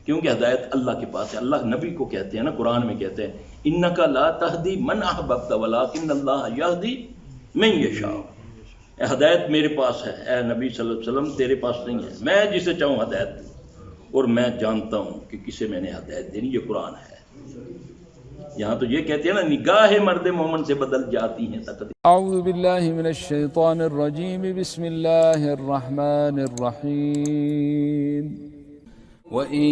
کیونکہ ہدایت اللہ کے پاس ہے. اللہ نبی کو کہتے ہیں نا، قرآن میں کہتے ہیں انک لا تہدی من احببت ولکن اللہ یہدی من یشاء. ہدایت میرے پاس ہے اے نبی صلی اللہ علیہ وسلم، تیرے پاس نہیں ہے. میں جسے چاہوں ہدایت دوں، اور میں جانتا ہوں کہ کسے میں نے ہدایت دینی. یہ قرآن ہے. یہاں تو یہ کہتے ہیں نا، نگاہ مرد مومن سے بدل جاتی ہیں تقدیر. اعوذ باللہ من الشیطان الرجیم، بسم اللہ الرحمن الرحیم. وَإِن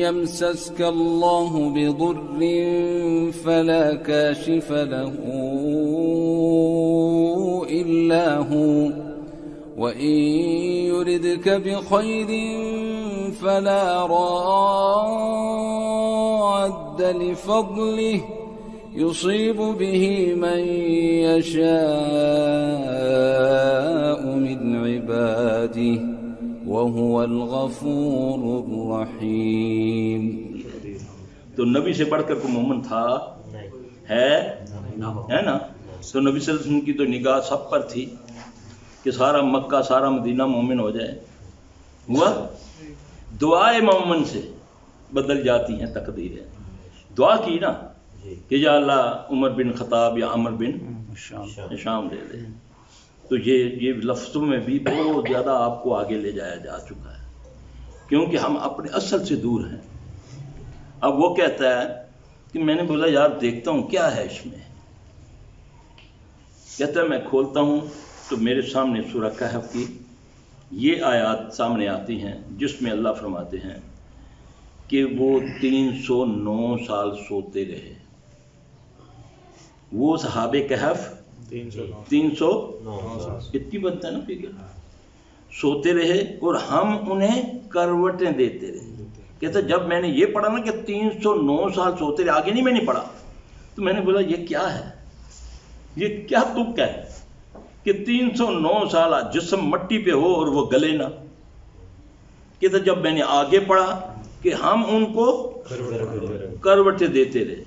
يَمْسَسْكَ اللَّهُ بِضُرٍّ فَلَا كَاشِفَ لَهُ إِلَّا هُوَ وَإِن يُرِدْكَ بِخَيْرٍ فَلَا رَادَّ لِفَضْلِهِ يُصِيبُ بِهِ مَن يَشَاءُ مِنْ عِبَادِهِ وَهُوَ الْغَفُورُ الرَّحِيمُ. تو نبی سے بڑھ کر کوئی مومن تھا ہے نا؟ تو نبی صلی اللہ علیہ وسلم کی تو نگاہ سب پر تھی کہ سارا مکہ سارا مدینہ مومن ہو جائے. ہوا؟ دعائے مومن سے بدل جاتی ہیں تقدیریں. دعا کی نا کہ یا اللہ عمر بن خطاب یا عمر بن شام دے دے. تو یہ لفظوں میں بھی بہت زیادہ آپ کو آگے لے جایا جا چکا ہے، کیونکہ ہم اپنے اصل سے دور ہیں. اب وہ کہتا ہے کہ میں نے بولا یار دیکھتا ہوں کیا ہے اس میں. کہتا ہے میں کھولتا ہوں تو میرے سامنے سورہ کہف کی یہ آیات سامنے آتی ہیں جس میں اللہ فرماتے ہیں کہ وہ 309 سال سوتے رہے. وہ صحابہ کہف 309 کتنی بنتا ہے نا فکر، سوتے رہے اور ہم انہیں کروٹیں دیتے رہے. کہتا جب میں نے یہ پڑھا نا کہ 309 سال سوتے رہے، آگے نہیں میں نے پڑھا، تو میں نے بولا یہ کیا ہے، یہ کیا تک ہے کہ 309 سال جسم مٹی پہ ہو اور وہ گلے نہ. کہتا جب میں نے آگے پڑھا کہ ہم ان کو کروٹیں دیتے رہے،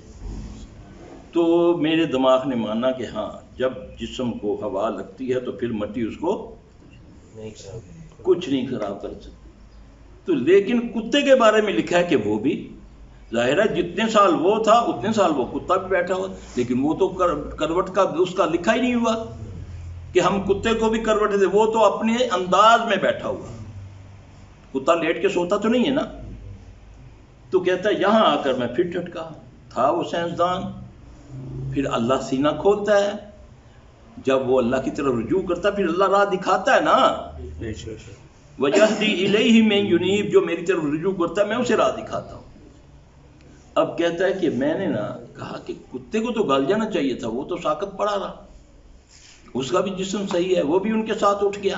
تو میرے دماغ نے مانا کہ ہاں جب جسم کو ہوا لگتی ہے تو پھر مٹی اس کو کچھ نہیں خراب کر سکتی. تو لیکن کتے کے بارے میں لکھا ہے کہ وہ بھی ظاہر ہے جتنے سال وہ تھا اتنے سال وہ کتا بھی بیٹھا ہوا، لیکن وہ تو کروٹ کا اس کا لکھا ہی نہیں ہوا کہ ہم کتے کو بھی کروٹ دے. وہ تو اپنے انداز میں بیٹھا ہوا، کتا لیٹ کے سوتا تو نہیں ہے نا. تو کہتا ہے یہاں آ کر میں پھر ٹھٹکا. تھا وہ سائنسدان. پھر اللہ سینہ کھولتا ہے، جب وہ اللہ کی طرف رجوع کرتا ہے پھر اللہ راہ دکھاتا ہے نا. وَيَهْدِي إِلَيْهِ مَن يُنِيبُ، جو میری طرف رجوع کرتا ہے میں اسے راہ دکھاتا ہوں. اب کہتا ہے کہ میں نے نا کہا کہ کتے کو تو گل جانا چاہیے تھا، وہ تو ساکت پڑا رہا، اس کا بھی جسم صحیح ہے، وہ بھی ان کے ساتھ اٹھ گیا.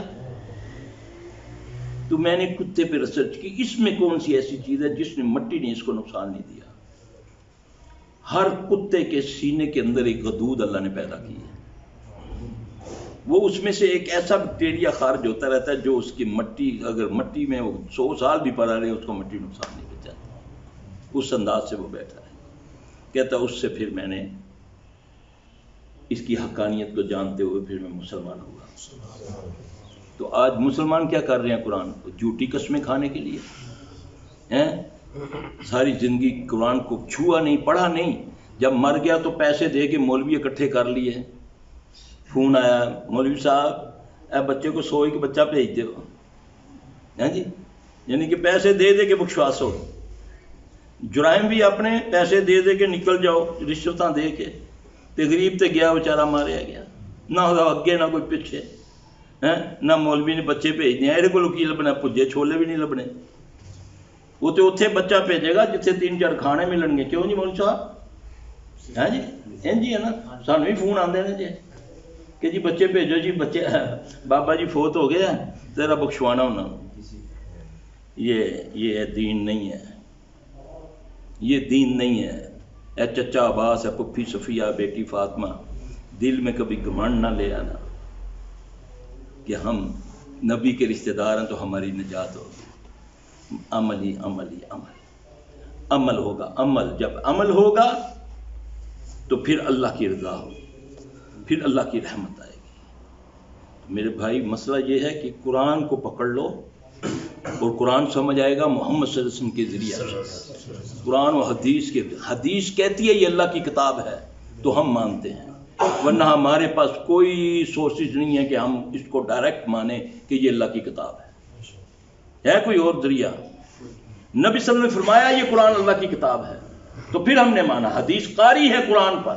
تو میں نے کتے پہ ریسرچ کی، اس میں کون سی ایسی چیز ہے جس نے مٹی نے اس کو نقصان نہیں دیا. ہر کتے کے سینے کے اندر ایک غدود اللہ نے پیدا کی ہے. وہ اس میں سے ایک ایسا بیکٹیریا خارج ہوتا رہتا ہے جو اس کی مٹی، اگر مٹی میں وہ 100 سال بھی پڑا رہے اس کو مٹی نقصان نہیں پہنچاتی. اس انداز سے وہ بیٹھا ہے. کہتا اس سے پھر میں نے اس کی حقانیت کو جانتے ہوئے پھر میں مسلمان ہوا. تو آج مسلمان کیا کر رہے ہیں قرآن کو جھوٹی قسمیں کھانے کے لیے ہیں. ساری زندگی قرآن کو چھوا نہیں، پڑھا نہیں. جب مر گیا تو پیسے دے کے مولوی اکٹھے کر لیے. فون آیا مولوی صاحب اے بچے کو 100 ایک بچہ بھیج دو، ہیں جی، یعنی کہ پیسے دے دے کے بخشواس ہو. جرائم بھی اپنے پیسے دے دے کے نکل جاؤ، رشوتاں دے کے. غریب تے گیا بیچارہ ماریا گیا، نہ اگے نہ کوئی پیچھے، نہ مولوی نے بچے بھیج دیا. یہ کو کی لبنا، پجے چھولے بھی نہیں لبنے. وہ تو اتنے بچہ بھیجے گا جتنے 3-4 کھانے ملن گے. کیوں جی مولوی صاحب؟ ہے جی جی ہے نا. سانو بھی فون آتے ہیں جی کہ جی بچے بھیجو جی، بچے بابا جی فوت ہو گیا تیرا بخشوانا ہونا. یہ دین نہیں ہے، یہ دین نہیں ہے. اے چچا عباس، ہے پپھی صفیہ، بیٹی فاطمہ، دل میں کبھی گھمنڈ نہ لے آنا کہ ہم نبی کے رشتہ دار ہیں تو ہماری نجات ہوگی. عمل ہی عمل ہی عمل، عمل ہوگا. عمل جب عمل ہوگا تو پھر اللہ کی رضا ہوگی، پھر اللہ کی رحمت آئے گی. میرے بھائی مسئلہ یہ ہے کہ قرآن کو پکڑ لو اور قرآن سمجھ آئے گا محمد صلی اللہ علیہ وسلم کے ذریعے سے، قرآن و حدیث کے. حدیث کہتی ہے یہ اللہ کی کتاب ہے تو ہم مانتے ہیں، ورنہ ہمارے پاس کوئی سورسز نہیں ہے کہ ہم اس کو ڈائریکٹ مانیں کہ یہ اللہ کی کتاب ہے کوئی اور ذریعہ؟ نبی صلی اللہ علیہ وسلم نے فرمایا یہ قرآن اللہ کی کتاب ہے تو پھر ہم نے مانا. حدیث قاری ہے قرآن پر،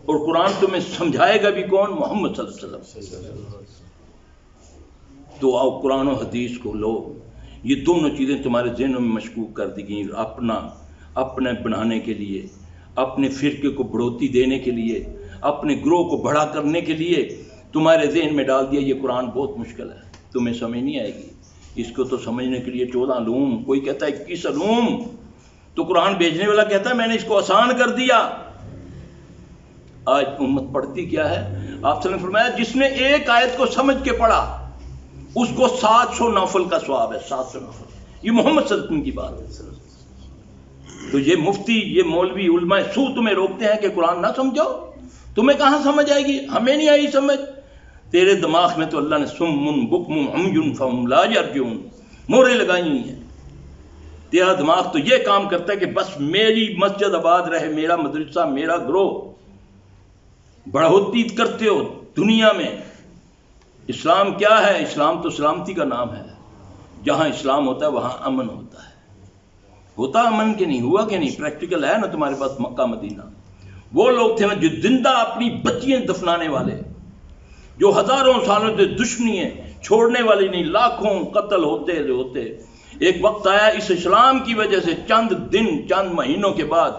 اور قرآن تمہیں سمجھائے گا بھی کون؟ محمد صلی اللہ علیہ وسلم. تو آؤ قرآن و حدیث کو لو. یہ دونوں چیزیں تمہارے ذہنوں میں مشکوک کر دی گئیں، اپنے بنانے کے لیے، اپنے فرقے کو بڑھوتی دینے کے لیے، اپنے گروہ کو بڑا کرنے کے لیے تمہارے ذہن میں ڈال دیا. یہ قرآن بہت مشکل ہے، تمہیں سمجھ نہیں آئے گی. اس کو تو سمجھنے کے لیے 14 علوم، کوئی کہتا ہے 21 علوم. تو قرآن بھیجنے والا کہتا ہے میں نے اس کو آسان کر دیا. آج امت پڑھتی کیا ہے؟ آپ صلی اللہ علیہ وسلم نے فرمایا جس نے ایک آیت کو سمجھ کے پڑھا اس کو 700 نفل کا ثواب ہے. 700 نفل. یہ محمد صلی اللہ علیہ وسلم کی بات ہے. تو یہ مفتی، یہ مولوی، علماء سو تمہیں روکتے ہیں کہ قرآن نہ سمجھو. تمہیں کہاں سمجھ آئے گی؟ ہمیں نہیں آئی سمجھ. تیرے دماغ میں تو اللہ نے سم بکم عمی فہم لا یرجعون مورے لگائی ہوئی ہیں. تیرا دماغ تو یہ کام کرتا ہے کہ بس میری مسجد آباد رہے، میرا مدرسہ، میرا گروہ. بڑھوتی کرتے ہو دنیا میں. اسلام کیا ہے؟ اسلام تو سلامتی کا نام ہے. جہاں اسلام ہوتا ہے وہاں امن ہوتا ہے. ہوتا امن کے نہیں ہوا کہ نہیں؟ پریکٹیکل ہے نا تمہارے پاس مکہ مدینہ. وہ لوگ تھے نا جو زندہ اپنی بچیاں دفنانے والے، جو ہزاروں سالوں سے دشمنی ہے، چھوڑنے والی نہیں، لاکھوں قتل ہوتے. ایک وقت آیا اس اسلام کی وجہ سے چند دن، چند مہینوں کے بعد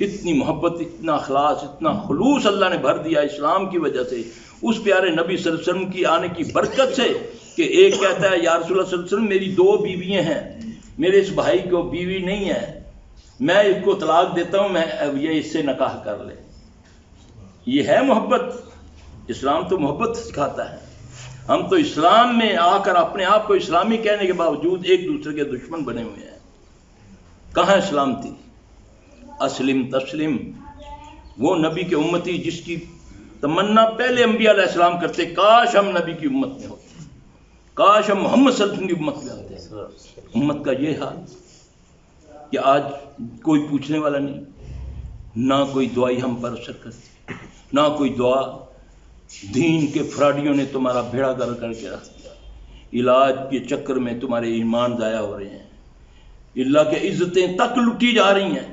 اتنی محبت، اتنا اخلاص، اتنا خلوص اللہ نے بھر دیا اسلام کی وجہ سے، اس پیارے نبی صلی اللہ علیہ وسلم کی آنے کی برکت سے، کہ ایک کہتا ہے یا رسول اللہ صلی اللہ علیہ وسلم میری 2 بیویاں ہیں، میرے اس بھائی کو بیوی نہیں ہے، میں اس کو طلاق دیتا ہوں، میں یہ اس سے نکاح کر لے. یہ ہے محبت. اسلام تو محبت سکھاتا ہے. ہم تو اسلام میں آ کر اپنے آپ کو اسلامی کہنے کے باوجود ایک دوسرے کے دشمن بنے ہوئے ہیں. کہاں اسلام تھی؟ اسلم تسلم. وہ نبی کے امتی جس کی تمنا پہلے انبیاء علیہ السلام کرتے، کاش ہم نبی کی امت میں ہوتے، کاش ہم محمد صلی اللہ علیہ وسلم کی امت میں ہوتے. امت کا یہ حال کہ آج کوئی پوچھنے والا نہیں، نہ کوئی دعائی ہم پر اثر کرتی، نہ کوئی دعا. دین کے فراڈیوں نے تمہارا بھیڑا کر کے رکھ دیا. علاج کے چکر میں تمہارے ایمان ضائع ہو رہے ہیں. اللہ کے عزتیں تک لٹی جا رہی ہیں.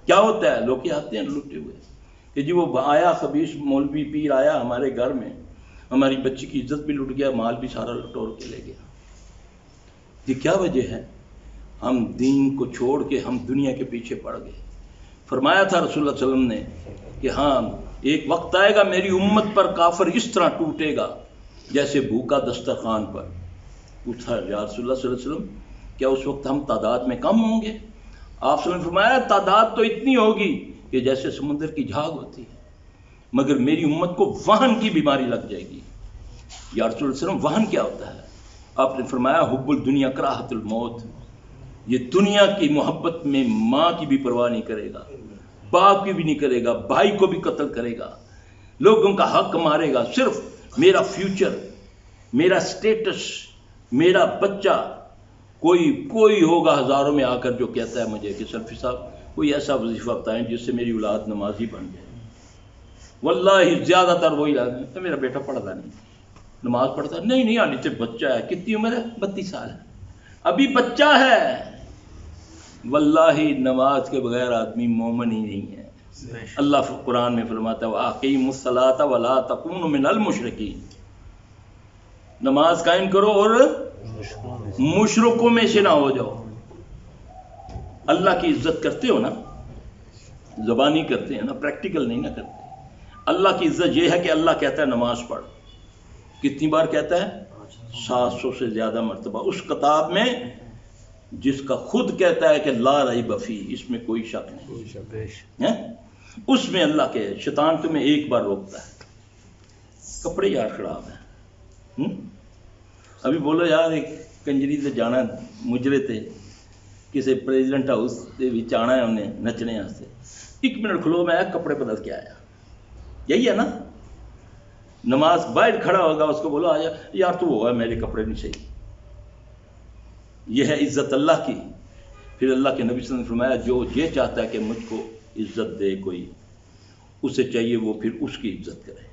کیا ہوتا ہے؟ لوگ آتے ہیں لٹے ہوئے کہ جی وہ آیا خبیث مولوی پیر آیا ہمارے گھر میں، ہماری بچی کی عزت بھی لٹ گیا، مال بھی سارا لٹور کے لے گیا. یہ کیا وجہ ہے؟ ہم دین کو چھوڑ کے ہم دنیا کے پیچھے پڑ گئے. فرمایا تھا رسول اللہ صلی اللہ علیہ وسلم نے کہ ہاں ایک وقت آئے گا میری امت پر کافر اس طرح ٹوٹے گا جیسے بھوکا دسترخوان پر. پوچھا یا رسول اللہ صلی اللہ علیہ وسلم کیا اس وقت ہم تعداد میں کم ہوں گے؟ آپ صلی اللہ علیہ وسلم نے فرمایا تعداد تو اتنی ہوگی کہ جیسے سمندر کی جھاگ ہوتی ہے، مگر میری امت کو وہن کی بیماری لگ جائے گی. یا رسول اللہ صلی اللہ علیہ وسلم وہن کیا ہوتا ہے؟ آپ نے فرمایا حب الدنیا کراہت الموت. یہ دنیا کی محبت میں ماں کی بھی پرواہ نہیں کرے گا، باپ کی بھی نہیں کرے گا، بھائی کو بھی قتل کرے گا، لوگوں کا حق مارے گا. صرف میرا فیوچر، میرا سٹیٹس، میرا بچہ. کوئی ہوگا ہزاروں میں آ کر جو کہتا ہے مجھے کہ سلفی صاحب کوئی ایسا وظیفہ بتائیں جس سے میری اولاد نمازی بن جائے. واللہ زیادہ تر وہی لگتا ہے میرا بیٹا پڑھتا نہیں، نماز پڑھتا نہیں، آنی سے بچہ ہے. کتنی عمر ہے؟ 32 سال ہے، ابھی بچہ ہے. واللہ نماز کے بغیر آدمی مومن ہی نہیں ہے. اللہ قرآن میں فرماتا ہے وَأَقِیمُوا الصَّلَاةَ وَلَا تَکُونُوا مِنَ الْمُشْرِکِینَ. نماز قائم کرو اور مشرکوں میں سے نہ ہو جاؤ. اللہ کی عزت کرتے ہو نا، زبانی کرتے ہیں نا، پریکٹیکل نہیں نہ کرتے. اللہ کی عزت یہ ہے کہ اللہ کہتا ہے نماز پڑھ. کتنی بار کہتا ہے؟ 700 سے زیادہ مرتبہ. اس کتاب میں جس کا خود کہتا ہے کہ لا ریب فیہ، اس میں کوئی شک نہیں، اس میں اللہ کے شیطان تمہیں ایک بار روکتا ہے. کپڑے یار خراب ہیں. ابھی بولو یار ایک کنجری سے جانا مجرے تھے کسی پریزیڈنٹ ہاؤس کے بچ آنا ہے انہیں نچنے واسطے. 1 منٹ کھلو میں کپڑے بدل کے آیا. یہی ہے نا؟ نماز باہر کھڑا ہوگا اس کو بولو آجا یار تو ہوا میرے کپڑے نہیں صحیح. یہ ہے عزت اللہ کی. پھر اللہ کے نبی صلی اللہ علیہ وسلم نے فرمایا جو یہ چاہتا ہے کہ مجھ کو عزت دے کوئی، اسے چاہیے وہ پھر اس کی عزت کرے.